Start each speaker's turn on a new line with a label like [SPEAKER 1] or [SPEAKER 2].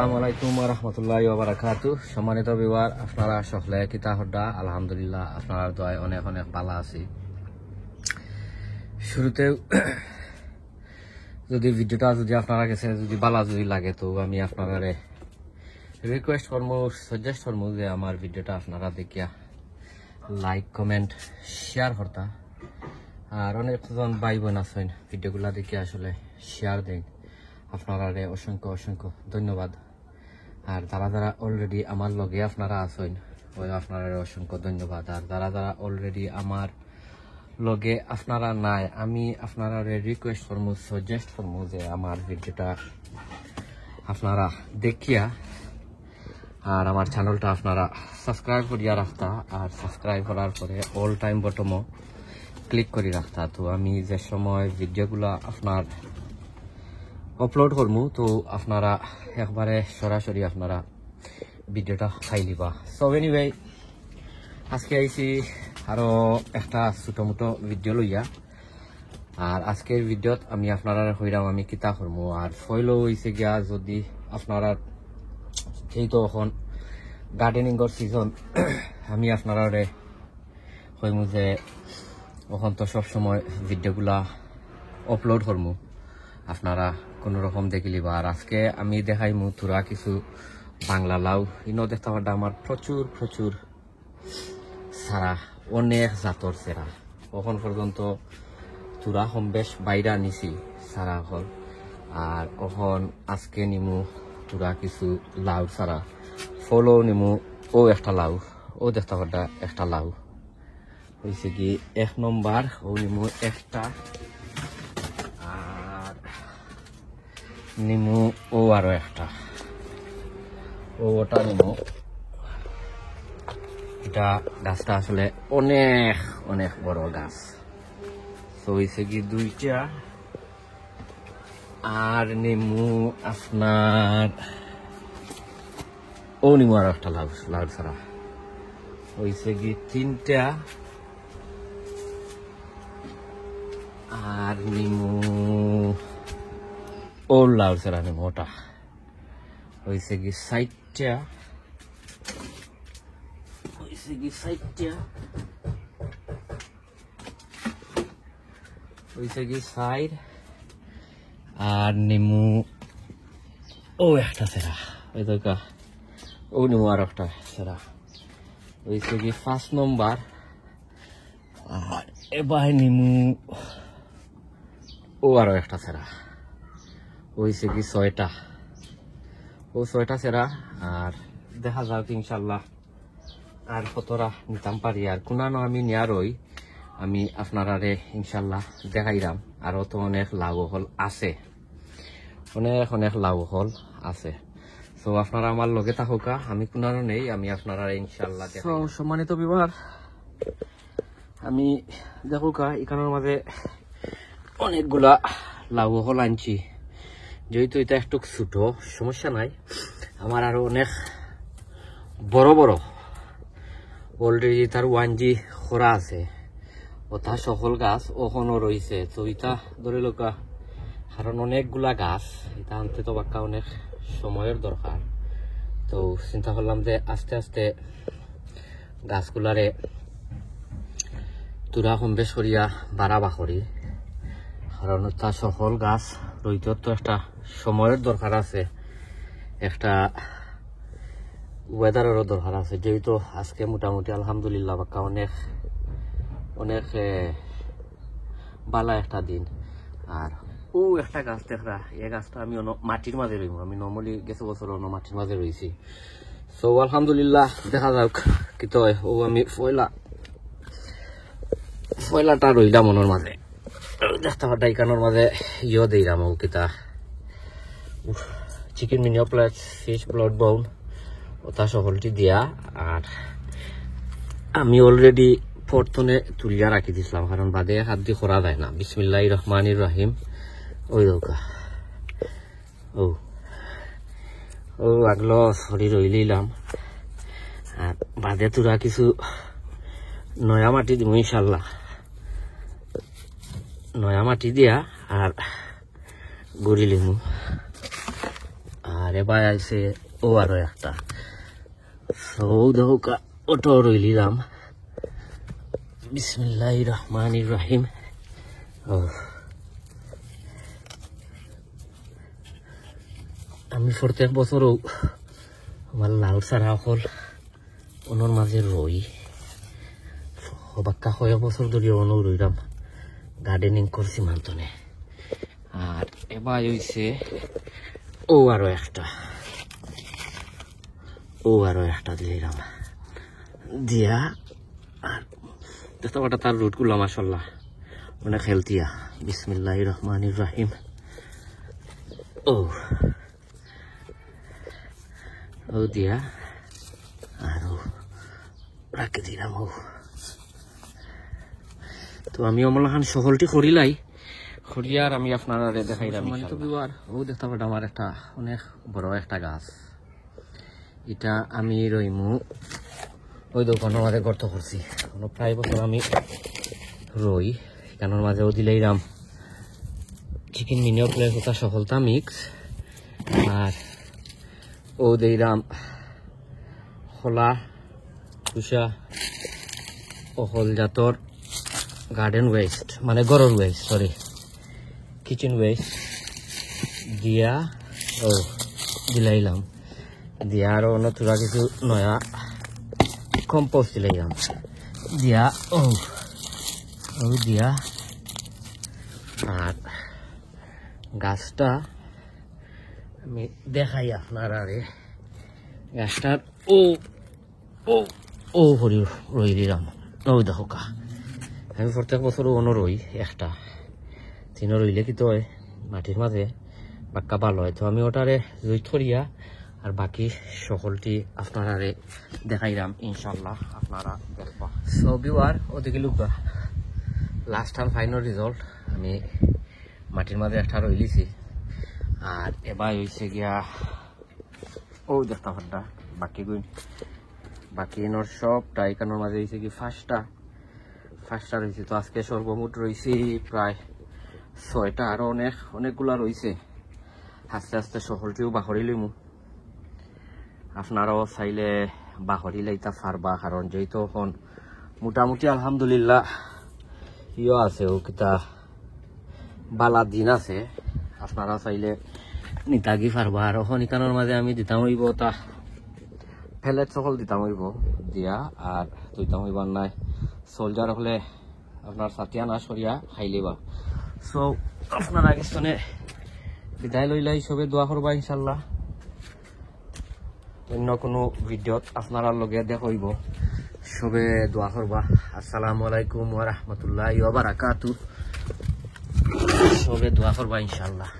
[SPEAKER 1] আসসালামু আলাইকুম ওয়া রাহমাতুল্লাহি ওয়া বারাকাতুহু। সম্মানিত ভিউয়ার, আপনারা সকলে কিতা হড্ডা? আলহামদুলিল্লাহ, আপনার দোয়ায় অনেক অনেক ভালো আছি। শুরুতে যদি ভিডিওটা যদি আপনারা কাছে যদি ভালো যদি লাগে, তো আমি আপনারা রিকোয়েস্ট করবো, সাজেস্ট করবো যে আমার ভিডিওটা আপনারা দেখিয়া লাইক কমেন্ট শেয়ার করতা। আর অনেকজন ভাই বোন আছেন ভিডিওগুলা দেখে আসলে শেয়ার দেন, আপনারা অসংখ্য অসংখ্য ধন্যবাদ। আর যারা যারা অলরেডি আমার লগে আপনারা আছেন, ওই আপনারা অসংখ্য ধন্যবাদ। আর যারা যারা অলরেডি আমার লগে আপনারা নাই, আমি আপনারা রিকোয়েস্ট করবো, সাজেস্ট করবো যে আমার ভিডিওটা আপনারা দেখিয়া আর আমার চ্যানেলটা আপনারা সাবস্ক্রাইব করিয়া রাখতা। আর সাবস্ক্রাইব করার পরে অল টাইম বটমও ক্লিক করে রাখতা। তো আমি যে সময় ভিডিওগুলো আপনার আপলোড করবো, তো আপনারা একবারে সরাসরি আপনারা ভিডিওটা খাই লিবা। সো এনিওয়ে, আজকে আইছি আরো একটা ছোট মোটো ভিডিও লইয়া। আর আজকের ভিডিওত আমি আপনারা হইরাম আমি কিতা করবো। আর ফয়লো হয়েছে গিয়া, যদি আপনারা এই তো এখন গার্ডেনিংর সিজন, আমি আপনারা কইমু যে এখন তো সবসময় ভিডিওগুলা আপলোড করবো, আপনারা কোনো রকম দেখিলিবা। আর আজকে আমি দেখাইমু তোরা কিছু বাংলা লাউ। ইনো দেখতে পারটা আমার প্রচুর প্রচুর সারা, অনেক জাতর সেরা। এখন পর্যন্ত তোরা কম বেশ বাইরা নিছি সারা হল। আর এখন আজকে নিমু তোরা কিছু লাউ সারা, ফলও নিমু। ও একটা লাউ, ও দেখতে পারটা একটা লাউ হয়েছে কি 1 নম্বর। ও নিমু একটা, আর নিমু ও আরো একটা, ওটা নিমু। এটা গাছটা আসলে অনেক অনেক বড় গাছ। তো হয়েছে কি 2টা। আর নিমু আপনার ও নিমু আরো একটা লাউ, লাউ ছাড়া হয়েছে কি 3টা। আর নিমু ও লাউ ছাড়া নিমু, ওটা হয়েছে কি 4টা। হয়েছে কি 4টা, হয়েছে কি 4। আর নিমু ও একটা সেরা, ওই তো ও নিমু আর একটা সেরা হয়েছে কি 5 নম্বর। আর এবার নিমু ও আরো একটা সেরা হয়েছে কি 6টা। ও 6টা সেরা। আর দেখা যাক ইনশাল্লাহ আর কতটা নিতাম পারি। আর কোনানো আমি নিয়ারই আমি আপনারা ইনশাল্লাহ দেখাইলাম। আরো তো অনেক লাউ হল আছে, অনেক অনেক লাউ হল আছে। তো আপনারা আমার লগে থাকুকা, আমি কোনানো নেই, আমি আপনারা ইনশাল্লাহ সম্মানিত বিভাগ। আমি দেখুকা এখানের মাঝে অনেকগুলা লাউ হল আনছি। যেহেতু এটা একটু ছোট, সমস্যা নাই। আমার আরো অনেক বড় বড় অলরেডি তার 1G খরা আছে, ওটা সকল গাছ ওখানেও রয়েছে। তো এটা ধরে লোকা, কারণ অনেকগুলা গাছ এটা আনতে তো বাক্কা অনেক সময়ের দরকার। তো চিন্তা করলাম যে আস্তে আস্তে গাছগুলারে তুরা কম বেশ করিয়া বাড়াবা করি, কারণ তা সকল গাছ রইতে তো একটা সময়ের দরকার আছে, একটা ওয়েদারেরও দরকার আছে। যেহেতু আজকে মোটামুটি আলহামদুলিল্লাহ বাক্কা অনেক অনেক বালা একটা দিন। আর ও একটা গাছ দেখরা, এই গাছটা আমি মাটির মাঝে রইব। আমি নর্মালি গেছে বছর মাটির মাঝে রয়েছি। সো আলহামদুলিল্লাহ দেখা যাক কি তো। ও আমি ফয়লাটা রইলাম মনের মাঝে, দেখতে পাটা ইকানোর মাঝে ইয়ে দিলাম। ও কিতা চিকেন মিনিও প্লেট, ফিশ ব্লড বোন, ওটা সকলটি দিয়া। আর আমি অলরেডি প্রথমে তুলিয়া রাখি দিছিলাম, কারণ বাদে হাত দিয়ে করা যায় না। বিসমিল্লাহির রহমানির রহিম। ওই দৌকা ও ও আগলো সরি রইলাম। আর বাদে তোরা কিছু নয়া মাটি দিব ইনশাল্লাহ, নয়া মাটি দিয়া আর গড়ি লিমু। আর আর এবার আইছে ও আরো একটা সৌদৌকা ওটো রইলিলাম বিসমিল্লাহির রহমানির রহিম আমি প্রত্যেক বছরও আমার লাল সারা হল ওনার মাঝে রই বাক্কা কয়েক বছর ধরে অনও রইলাম গার্ডেনিং করছি মান্তনে আর এবার হইছে ও আরো একটা দিলাম দিয়া আর দেখতে পাটা তার রুটগুলো মাশাআল্লাহ অনেক হেলথিয়া বিসমিল্লাহির রহমানির রহিম ও দিয়া আর রাখে দিলাম তো আমি অমলাখান সহলটি করিলাই করিয়ার আমি আপনারা দেখাইলাম ও দেখতে পাটা আমার একটা অনেক বড় একটা গাছ এটা আমি রইমু ওই দোকানের মাঝে গর্ত করছি প্রায় বছর আমি রই এখানের মাঝেও দিলাইরাম চিকেন মিনিও প্লেয়ার কোথা সফলতা মিক্স আর ও দিলাম খোলা কুসা অহল জাতর গার্ডেন ওয়েস্ট মানে গরর ওয়েস্ট সরি কিচেন ওয়েস্ট দিয়া দিলাইলাম দিয়া আরো নতুরা কিছু নয়া কম্পোস্ট দিলাইলাম দিয়া দিয়া আর গাছটা আমি দেখাই আপনারা গাছটার ও হরি রই দিলাম ওই দেখো কা আমি প্রত্যেক বছর অনো রই একটা তিনও রইলে কি তো মাটির মাঝে বাক্কা ভালো হয় তো আমি ওটারে জুই থরিয়া আর বাকি সকলটি আপনারা দেখাইলাম ইনশাল্লাহ আপনারা দেখবা সবিওয়ার ওদিকে লুকা লাস্ট আর ফাইনাল রেজাল্ট আমি মাটির মাঝে একটা রইলিছি আর এবার হয়েছে গিয়া ও দেখতে পারটা বাকি এনর সবটা এখানোর মাঝে হয়েছে কি ফার্স্টটা রয়েছে তো আজকে সর্বমোট রয়েছে প্রায় 6টা আরো অনেকগুলা রয়েছে আস্তে আস্তে সকলটিও বাহরি লইমু আপনারাও চাইলে বাহরি লাইতা পারবা কারণ যেহেতু এখন মোটামুটি আলহামদুলিল্লাহ ইয়ে আছে ও কিতা বালা দিন আছে আপনারা চাইলে নিতাগি পারবা আর এখন ইকানোর মাঝে আমি দিতাম হইব তা ফেলেট সকল দিতাম হইব দিয়া আর দিতাম হইবার নাই সোলজার হলে আপনার সাতিয়া না সরিয়া খাইলেবা সো আপনারা কিছুনে বিদায় লইলাই সবে দোয়া করবা ইনশাল্লাহ অন্য কোনো ভিডিওত আপনারা লগে দেখইব সবে দোয়া করবা আসসালামু আলাইকুম ওয়া রাহমাতুল্লাহি ওয়া বারাকাতুহু সবে দোয়া করবা ইনশাল্লাহ।